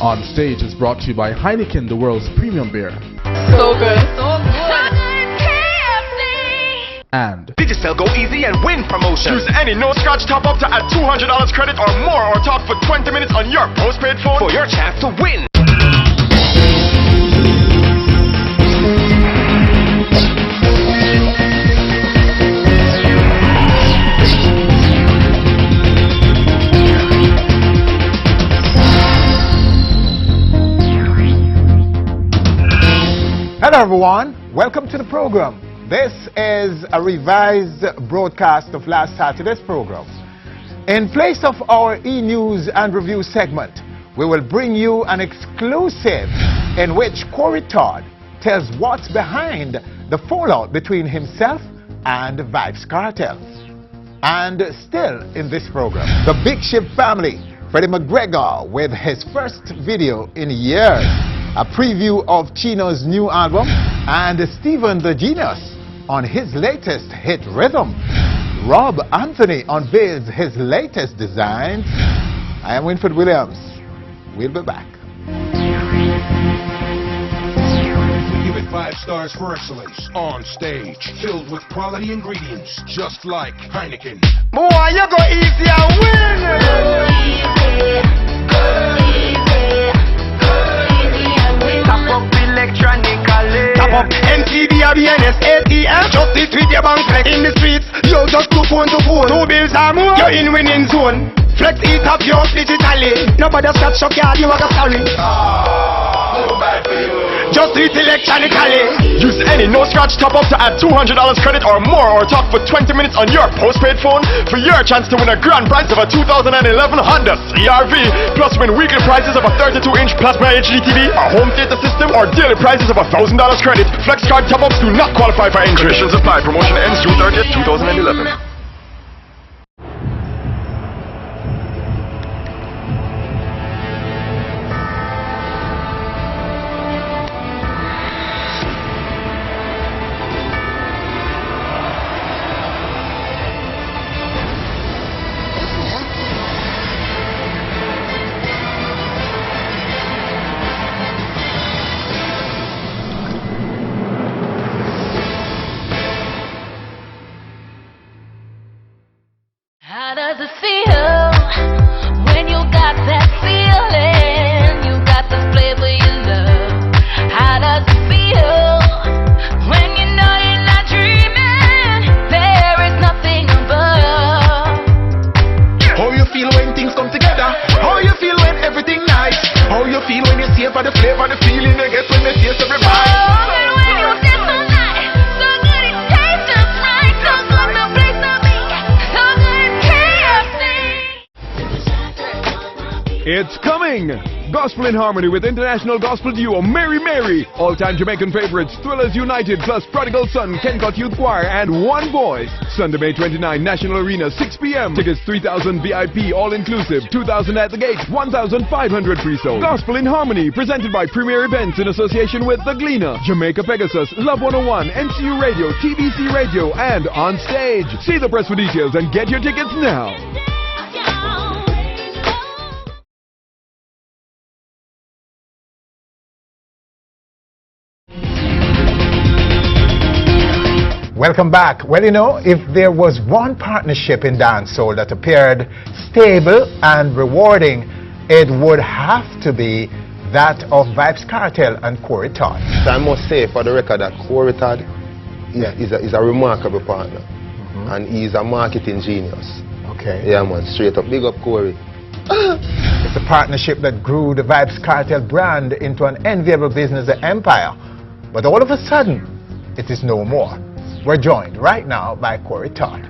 On Stage is brought to you by Heineken, the world's premium beer. So good. So good. And Digicel Go Easy and Win promotion. Use any no-scratch top-up to add $200 credit or more, or talk for 20 minutes on your postpaid phone for your chance to win. Hello everyone, welcome to the program. This is a revised broadcast of last Saturday's program. In place of our e-news and review segment, we will bring you an exclusive in which Cory Todd tells what's behind the fallout between himself and Vybz Kartel. And still in this program, the Big Ship family, Freddie McGregor with his first video in years, a preview of Chino's new album, and Stephen the Genius on his latest hit rhythm. Rob Anthony unveils his latest designs. I am Winfred Williams. We'll be back. We give it 5 stars for excellence. On Stage, filled with quality ingredients, just like Heineken. Boy, you go easy and win! Go easy, go easy, go easy and win. Tap up electronically. Tap up NCD, ABNS, ATM. Just it with your bank flex in the streets. You just do phone to phone. 2 bills or more. You're in winning zone. Flex it up yours digitally. Nobody scratch your card, you are sorry. So bad for you. Just do it electronically. Use any no-scratch top-up to add $200 credit or more, or talk for 20 minutes on your postpaid phone for your chance to win a grand prize of a 2011 Honda CR-V, plus win weekly prizes of a 32-inch plasma HD TV, a home theater system, or daily prizes of $1,000 credit. Flex card top-ups do not qualify for entry. Conditions apply. Promotion ends June 30th, 2011. How does it feel when you got that feeling? You got the flavor you love. How does it feel when you know you're not dreaming? There is nothing above. How you feel when things come together? How you feel when everything nice? How you feel when you savor the flavor, the feeling you get when you taste every bite? Oh, and when you taste so nice, so good it tastes just right, so good the place to be, so good KFC. It's coming! Gospel in Harmony with international gospel duo Mary Mary, all-time Jamaican favorites Thrillers United plus Prodigal Son, Kencut Youth Choir, and One Voice. Sunday, May 29, National Arena, 6 p.m. Tickets 3,000 VIP, all-inclusive, 2,000 at the gate, 1,500 pre-sold. Gospel in Harmony, presented by Premier Events in association with The Gleaner, Jamaica Pegasus, Love 101, NCU Radio, TBC Radio, and On Stage. See the press for details and get your tickets now. Welcome back. Well, you know, if there was one partnership in dancehall that appeared stable and rewarding, it would have to be that of Vybz Kartel and Cory Todd. So I must say for the record that Cory Todd is a remarkable partner, and he's a marketing genius. Okay. Yeah man, straight up. Big up Cory. It's a partnership that grew the Vybz Kartel brand into an enviable business empire. But all of a sudden, it is no more. We're joined right now by Cory Todd.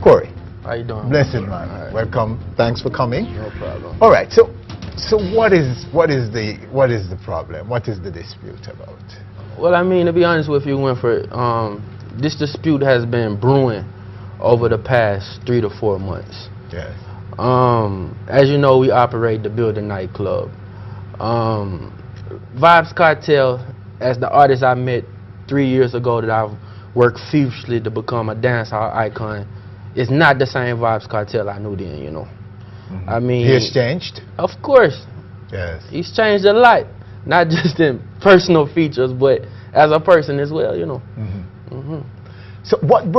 Cory. How you doing? Blessed man. Right. Welcome. Thanks for coming. No problem. All right. So what is the problem? What is the dispute about? Well, I mean, to be honest with you, Winfred, this dispute has been brewing over the past 3 to 4 months. Yes. As you know, we operate the Building nightclub. Vybz Kartel, as the artist I met 3 years ago that I've worked feverishly to become a dancehall icon, is not the same Vybz Kartel I knew then, you know. Mm-hmm. I mean... He has changed? Of course. Yes. He's changed a lot, not just in personal features, but as a person as well, you know. So what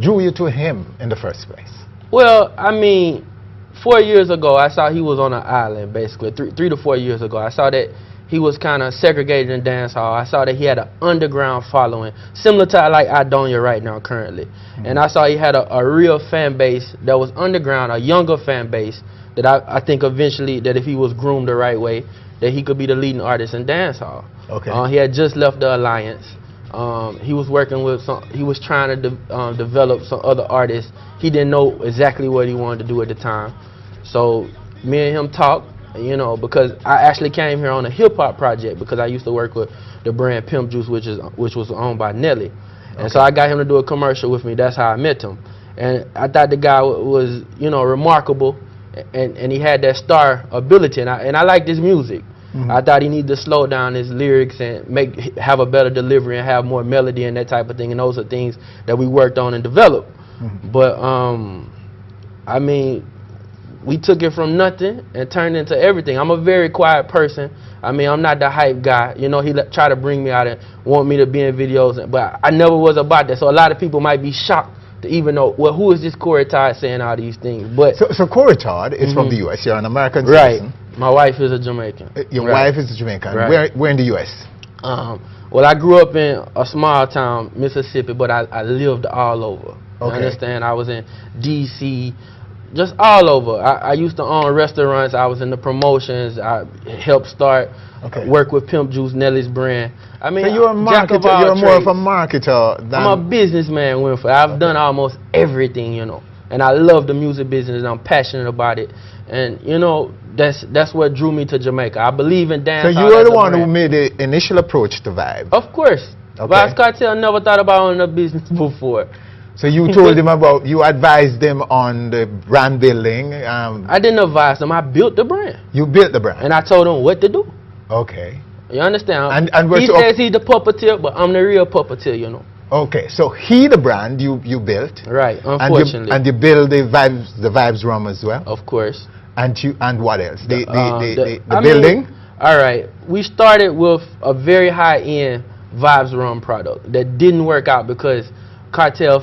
drew you to him in the first place? Well, I mean, 4 years ago, I saw he was on an island, basically. 3 to 4 years ago, I saw that he was kind of segregated in dance hall. I saw that he had an underground following, similar to like Idonia right now currently. And I saw he had a real fan base that was underground, a younger fan base that I think eventually that if he was groomed the right way, that he could be the leading artist in dance hall. Okay. He had just left the Alliance. He was working with he was trying to develop some other artists. He didn't know exactly what he wanted to do at the time. So me and him talked, you know, because I actually came here on a hip hop project because I used to work with the brand Pimp Juice, which was owned by Nelly. And so I got him to do a commercial with me. That's how I met him. And I thought the guy was, you know, remarkable, and he had that star ability, and I liked his music. I thought he needed to slow down his lyrics and have a better delivery and have more melody and that type of thing. And those are things that we worked on and developed. But I mean, we took it from nothing and turned it into everything. I'm a very quiet person. I mean, I'm not the hype guy. You know, he tried to bring me out and want me to be in videos, but I never was about that. So a lot of people might be shocked to even know, well, who is this Cory Todd saying all these things? But so Cory Todd is from the U.S. You're an American right. citizen. My wife is a Jamaican. Your wife is a Jamaican. Right. Where in the U.S.? Well, I grew up in a small town, Mississippi, but I lived all over. You understand? I was in D.C., just all over. I used to own restaurants. I was in the promotions. I helped start, work with Pimp Juice, Nelly's brand. I mean, so you're a marketer. You're more of a marketer than... I'm a businessman, Winfrey. I've done almost everything, you know. And I love the music business, and I'm passionate about it. And, you know, that's what drew me to Jamaica. I believe in dance. So you were the one who made the initial approach to Vybz? Of course. Vybz Kartel never thought about owning a business before. So you told him about, you advised them on the brand building? I didn't advise them. I built the brand. You built the brand? And I told them what to do. Okay. You understand? And he says he's the puppeteer, but I'm the real puppeteer, you know. Okay, so the brand you built. Right, unfortunately. And you build the Vybz rum as well? Of course. And what else? The I building? Mean, all right. We started with a very high-end Vybz rum product that didn't work out because Kartel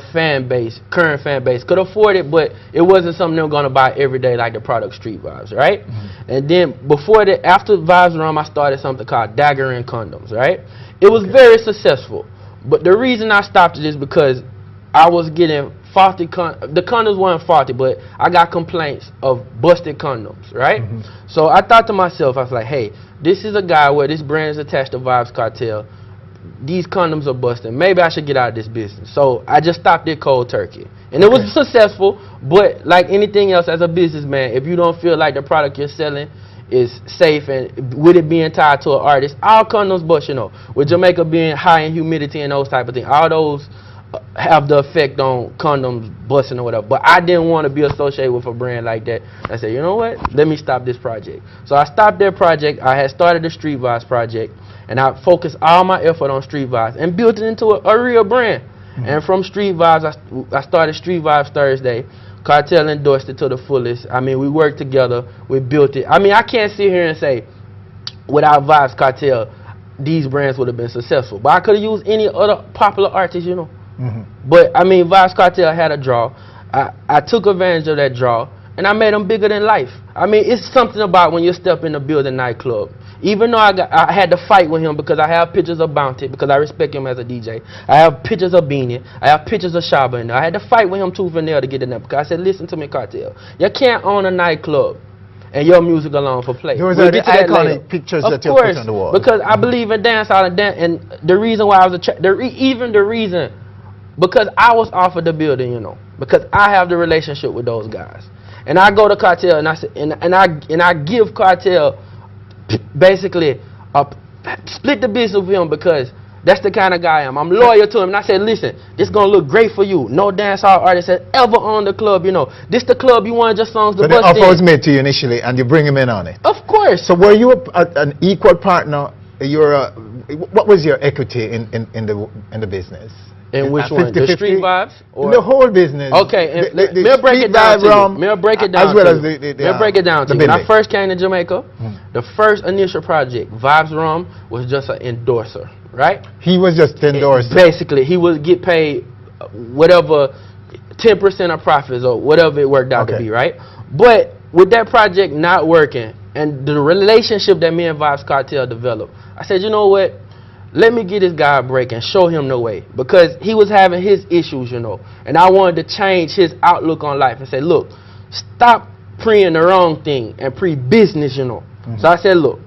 current fan base could afford it, but it wasn't something they were going to buy every day like the product Street Vibes, right? And then after Vybz rum, I started something called Dagger and Condoms, right? It was very successful, but the reason I stopped it is because I was getting faulty the condoms weren't faulty, but I got complaints of busted condoms, right? So I thought to myself, I was like, hey, this is a guy where this brand is attached to Vybz Kartel. These condoms are busting. Maybe I should get out of this business. So I just stopped it cold turkey. And it was successful, but like anything else as a businessman, if you don't feel like the product you're selling is safe and with it being tied to an artist, all condoms bust, you know. With Jamaica being high in humidity and those type of things, all those have the effect on condoms busting or whatever. But I didn't want to be associated with a brand like that. I said, you know what? Let me stop this project. So I stopped that project. I had started the Street Vibes project, and I focused all my effort on Street Vibes and built it into a real brand. And from Street Vibes, I started Street Vibes Thursday. Kartel endorsed it to the fullest. I mean, we worked together. We built it. I mean, I can't sit here and say, without Vybz Kartel, these brands would have been successful. But I could have used any other popular artist, you know. But, I mean, Vybz Kartel had a draw. I took advantage of that draw, and I made them bigger than life. I mean, it's something about when you step in the building nightclub. Even though I had to fight with him because I have pictures of Bounty, because I respect him as a DJ. I have pictures of Beanie. I have pictures of Shaba in there. I had to fight with him tooth and nail to get in there because I said, listen to me, Kartel. You can't own a nightclub and your music alone for play. Those are the iconic pictures that you put on the wall. Because I believe in dancehall and the reason why I was because I was offered the building, you know, because I have the relationship with those guys. And I go to Kartel and I say, and I give Kartel basically split the business with him because that's the kind of guy I am. I'm loyal to him. And I said, listen, this going to look great for you. No dancehall artist has ever owned the club, you know. This the club you wanted your songs to bust in. So the offer was made to you initially and you bring him in on it? Of course. So were you an equal partner? What was your equity in the business? And which one? The street vibes? Or the whole business. Okay, and the may I break street it down vibe to you. rum, May I break it down as well to as you. the May I break it down to you. When I building. first came to Jamaica, the first initial project, Vybz Rum, was just an endorser, right? He was just endorsed. Basically, he would get paid whatever 10% of profits or whatever it worked out to be, right? But with that project not working and the relationship that me and Vybz Kartel developed, I said, you know what? Let me get this guy a break and show him the way, because he was having his issues, you know, and I wanted to change his outlook on life and say, look, stop preying the wrong thing and pre-business, you know. So I said, look,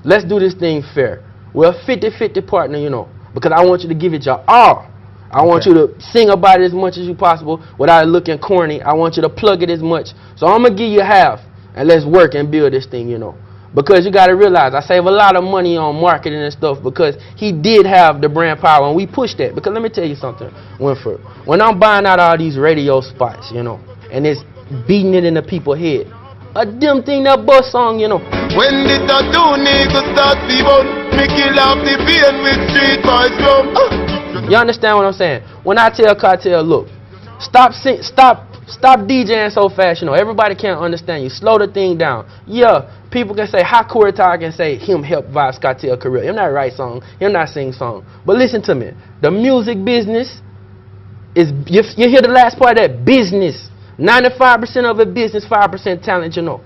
let's do this thing fair. We're a 50-50 partner, you know, because I want you to give it your all. I want you to sing about it as much as you possible without it looking corny. I want you to plug it as much. So I'm going to give you half, and let's work and build this thing, you know. Because you got to realize, I save a lot of money on marketing and stuff because he did have the brand power, and we pushed that. Because let me tell you something, Winford. When I'm buying out all these radio spots, you know, and it's beating it in the people's head, a damn thing that bus song, you know. When the tattoo niggas start the bun, me kill off the pain with street vibes rum. You understand what I'm saying? When I tell Kartel, look, stop DJing so fast, you know, everybody can't understand you. Slow the thing down. Yeah, people can say, how Cory Todd can say him help Vybz Kartel career. Him not write song, him not sing song. But listen to me, the music business is, you hear the last part of that, business. 95% of it business, 5% talent, you know.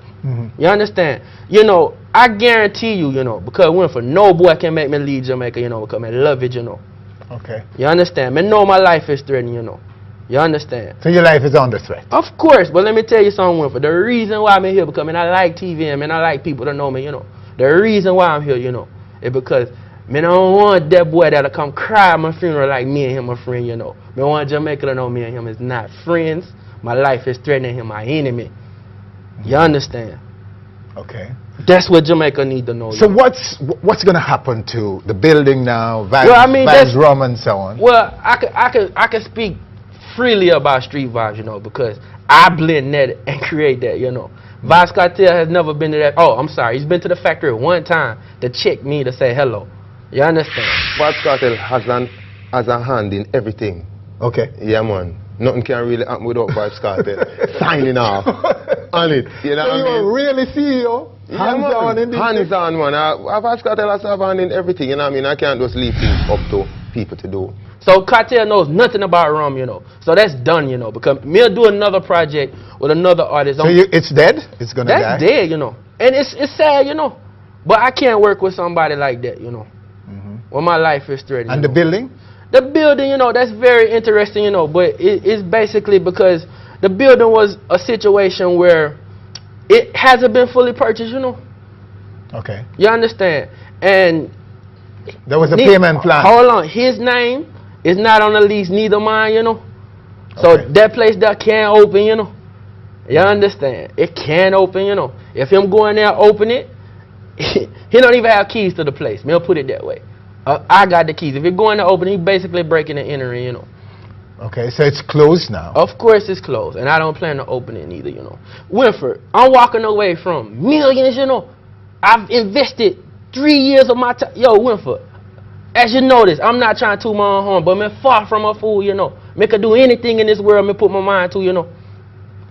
You understand? You know, I guarantee you, you know, because Winford, no boy can make me leave Jamaica, you know, because I love it, you know. Okay. You understand? I know my life is threatened, you know. You understand? So your life is under threat. Of course, but let me tell you something, Winford. The reason why I'm here, because I like TV and I like people to know me, you know. The reason why I'm here, you know, is because I don't want that boy that'll come cry at my funeral like me and him are friends, you know. I want Jamaica to know me and him is not friends. My life is threatening him, my enemy. You understand? Okay. That's what Jamaica need to know. So what's going to happen to the building now, Vybz Vybz Rum and so on? Well, I could speak freely about street vibes, you know, because I blend that and create that, you know. Vybz Kartel has never been to that. Oh, I'm sorry. He's been to the factory one time to check me to say hello. You understand? Vybz Kartel has a hand in everything. Okay. Yeah, man. Nothing can really happen without Vybz Kartel signing off on it. You know So what I mean? you are really CEO? Hands on in this Hands on, man. Vybz Kartel has to have hand in everything, you know what I mean? I can't just leave things up to people to do. So Kartel knows nothing about rum, you know. So that's done, you know, because me'll do another project with another artist. So it's dead? It's going to die? That's dead, you know. And it's sad, you know. But I can't work with somebody like that, you know. Well, my life is threatened. And the building? The building, you know, that's very interesting, you know, but it's basically because the building was a situation where it hasn't been fully purchased, you know. Okay. You understand? And there was a payment plan. Hold on. His name is not on the lease, neither mine, you know. So that place that can open, you know. You understand? It can open, you know. If him going there open it, he don't even have keys to the place. I'll put it that way. I got the keys. If you're going to open, he basically breaking and entering, you know. Okay, so it's closed now. Of course it's closed, and I don't plan to open it either, you know. Winford, I'm walking away from millions, you know. I've invested 3 years of my time. Yo, Winford, as you notice, I'm not trying to toot my own horn, but I'm far from a fool, you know. I could do anything in this world I put my mind to, you know.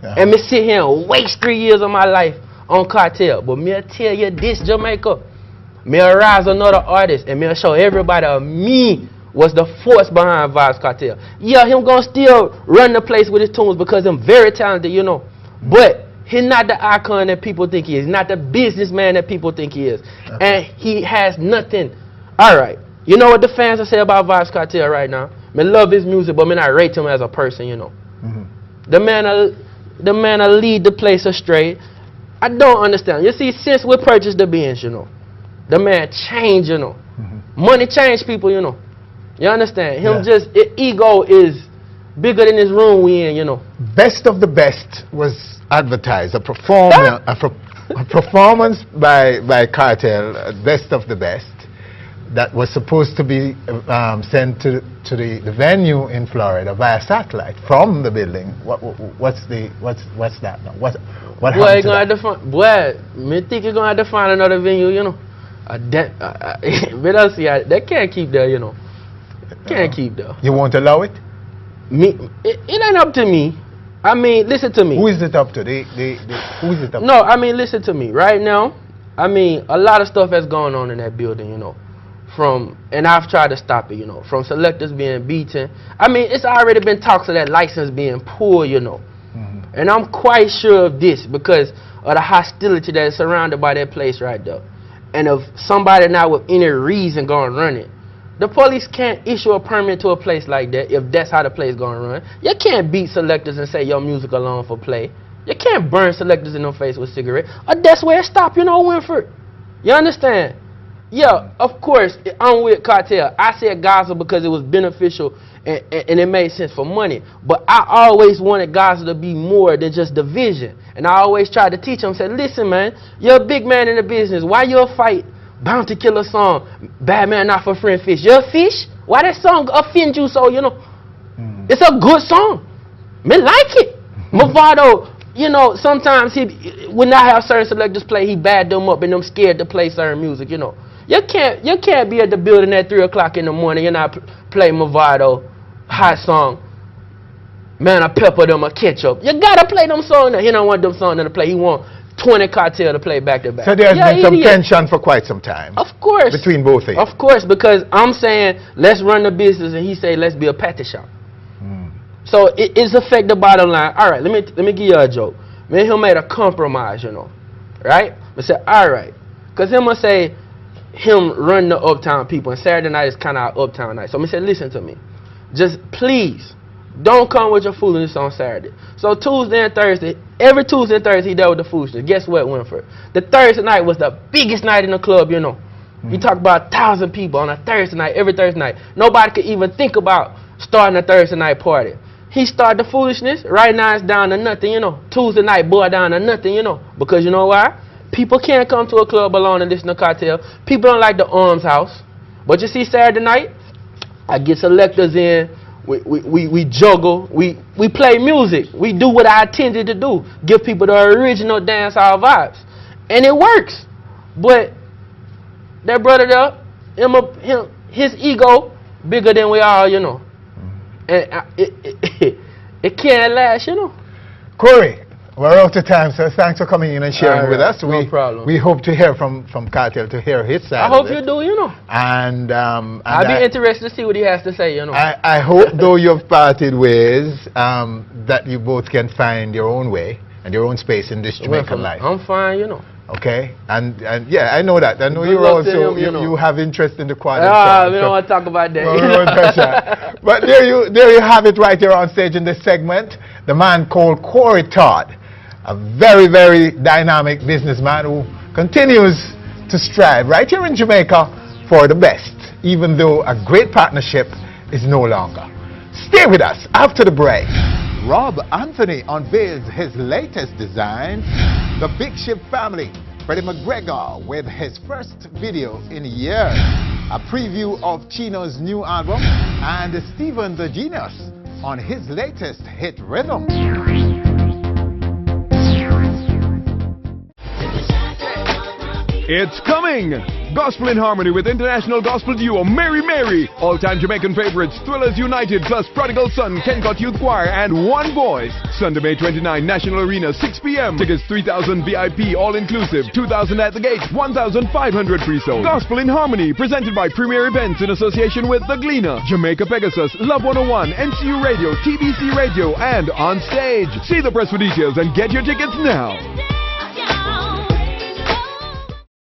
And me sit here and waste 3 years of my life on Kartel. But me tell you this, Jamaica. Me rise another artist and me show everybody me was the force behind Vybz Kartel. Yeah, him gonna still run the place with his tunes because I'm very talented, you know. But he's not the icon that people think he is. He's not the businessman that people think he is. And he has nothing. All right. You know what the fans will say about Vybz Kartel right now? Me love his music, but me not rate him as a person, you know. The man will lead the place astray. I don't understand. You see, since we purchased the Benz, you know, the man changed, you know. Money changed people, you know. You understand? Him ego is bigger than this room we in, you know. Best of the Best was advertised. A performance by Kartel, Best of the Best, that was supposed to be sent to the venue in Florida via satellite from the building. What's that now? What happened to that? Boy, me think you're gonna have to find another venue, you know. That can't keep there, you know. Can't keep though. You won't allow it? It ain't up to me. I mean, listen to me. Who is it up to? Who is it up to? No, I mean, listen to me. Right now, I mean, a lot of stuff that's going on in that building, you know. And I've tried to stop it, you know. From selectors being beaten. I mean, it's already been talks of that license being pulled, you know. And I'm quite sure of this because of the hostility that is surrounded by that place right there. And if somebody not with any reason going to run it, the police can't issue a permit to a place like that if that's how the place going to run. You can't beat selectors and say your music alone for play. You can't burn selectors in the face with cigarettes. Or that's where it stopped, you know, Winford. You understand? Yeah, of course, I'm with Kartel. I said Gaza because it was beneficial and it made sense for money. But I always wanted Gaza to be more than just division. And I always tried to teach them, said, listen, man, you're a big man in the business. Why you fight Bounty Killer song, Bad Man Not For Friend Fish? You're a fish? Why that song offend you so, you know? It's a good song. Me like it. Movado, you know, sometimes he when I have certain selectors play, he bad them up and them scared to play certain music, you know. You can't be at the building at 3 o'clock in the morning and not play Movado, hot song. Man, I pepper them a ketchup. You gotta play them songs. He don't want them songs to play. He want 20 Kartel to play back to back. So there's been some tension for quite some time. Of course. Between both of you. Of course, because I'm saying let's run the business and he say let's be a patty shop. So it's affect the bottom line. All right, let me give you a joke. Me and him made a compromise, you know, right? I said, all right, because him must say him run the uptown people, and Saturday night is kind of our uptown night. So I said, listen to me, just please don't come with your foolishness on Saturday. So Tuesday and Thursday, every Tuesday and Thursday he dealt with the foolishness. Guess what, Winford? The Thursday night was the biggest night in the club, you know. You talk about 1,000 people on a Thursday night, every Thursday night. Nobody could even think about starting a Thursday night party. He started the foolishness. Right now it's down to nothing, you know. Tuesday night, boy, down to nothing, you know. Because you know why? People can't come to a club alone and listen to Kartel. People don't like the Arms House. But you see Saturday night, I get selectors in. We juggle. We play music. We do what I intended to do. Give people the original dancehall vibes. And it works. But that brother there, his ego bigger than we all, you know. And it can't last, you know. Cory, we're out of time, so thanks for coming in and sharing with us. No problem. We hope to hear from Kartel, to hear his side. I hope you do, you know. And I'll be interested to see what he has to say, you know. I hope, though you've parted ways, that you both can find your own way and your own space in this Jamaican life. I'm fine, you know. Okay, and yeah, I know that. I know you're also you have interest in the quad. We don't want to talk about that. But there you have it right here on stage in this segment. The man called Cory Todd, a very, very dynamic businessman who continues to strive right here in Jamaica for the best, even though a great partnership is no longer. Stay with us after the break. Rob Anthony unveils his latest design, the Big Ship Family. Freddie McGregor with his first video in years. A preview of Chino's new album, and Stephen the Genius on his latest hit rhythm. It's coming! Gospel in Harmony with international gospel duo Mary Mary. All-time Jamaican favorites Thrillers United plus Prodigal Son, Kencut Youth Choir, and One Voice. Sunday, May 29, National Arena, 6 p.m. Tickets 3,000 VIP, all-inclusive. 2,000 at the gate, 1,500 pre-sold. Gospel in Harmony, presented by Premier Events in association with The Gleaner, Jamaica Pegasus, Love 101, NCU Radio, TBC Radio, and On Stage. See the press for details and get your tickets now.